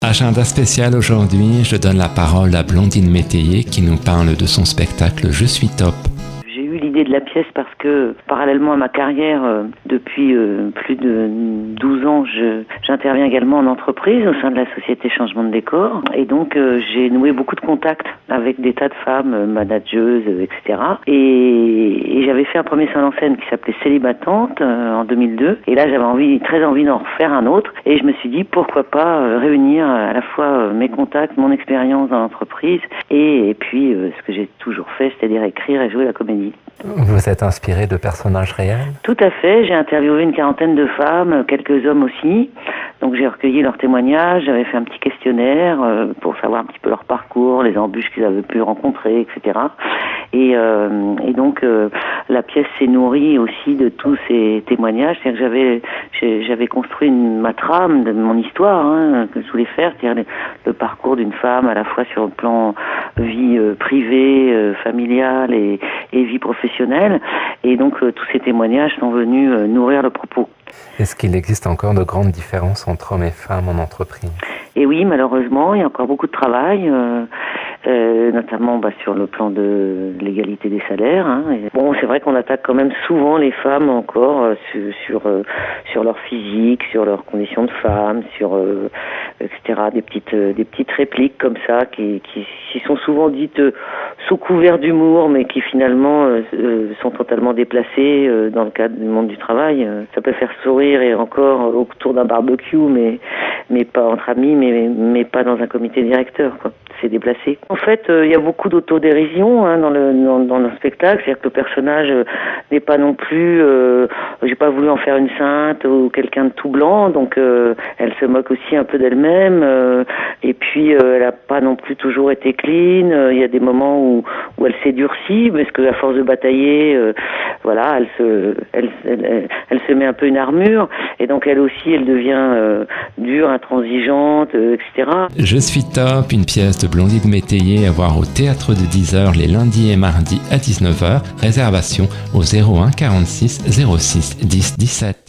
Agenda spécial aujourd'hui, je donne la parole à Blandine Métayer qui nous parle de son spectacle Je suis top. J'ai eu l'idée de la pièce parce que, parallèlement à ma carrière, depuis plus de 12 ans, j'interviens également en entreprise au sein de la société Changement de Décor. Et donc, j'ai noué beaucoup de contacts avec des tas de femmes manageuses, etc. Et j'avais fait un premier seul en scène qui s'appelait Célibatante en 2002. Et là, j'avais très envie d'en refaire un autre. Et je me suis dit, pourquoi pas réunir à la fois mes contacts, mon expérience dans l'entreprise, et puis ce que j'ai toujours fait, c'est-à-dire écrire et jouer la comédie. Vous êtes inspiré de personnages réels? Tout à fait, j'ai interviewé une quarantaine de femmes, quelques hommes aussi. Donc j'ai recueilli leurs témoignages, j'avais fait un petit questionnaire pour savoir un petit peu leur parcours, les embûches qu'ils avaient pu rencontrer, etc. Et donc la pièce s'est nourrie aussi de tous ces témoignages. C'est-à-dire que j'avais construit ma trame de mon histoire, que je voulais faire, c'est-à-dire le parcours d'une femme à la fois sur le plan vie privée, familiale et vie professionnelle. Et donc tous ces témoignages sont venus nourrir le propos. Est-ce qu'il existe encore de grandes différences entre hommes et femmes en entreprise? Et oui, malheureusement, il y a encore beaucoup de travail, notamment sur le plan de l'égalité des salaires. Bon, c'est vrai qu'on attaque quand même souvent les femmes encore sur leur physique, sur leurs conditions de femmes, etc. Des petites répliques comme ça qui sont souvent dites sous couvert d'humour, mais qui finalement sont totalement déplacées dans le cadre du monde du travail. Ça peut faire sourire et encore autour d'un barbecue, mais pas entre amis, mais pas dans un comité directeur, quoi. C'est déplacé. En fait, il y a beaucoup d'autodérision dans le spectacle, c'est-à-dire que le personnage n'est pas non plus. J'ai pas voulu en faire une sainte ou quelqu'un de tout blanc, donc elle se moque aussi un peu d'elle-même. Et puis elle a pas non plus toujours été clean. Il y a des moments où elle s'est durcie, parce qu'à force de batailler, voilà, elle se met un peu une armure, et donc elle aussi, elle devient dure, intransigeante, etc. Je suis top, une pièce de Blandine Métayer à voir au théâtre de 10h les lundis et mardis à 19h. Réservation au 01 46 06 10 17.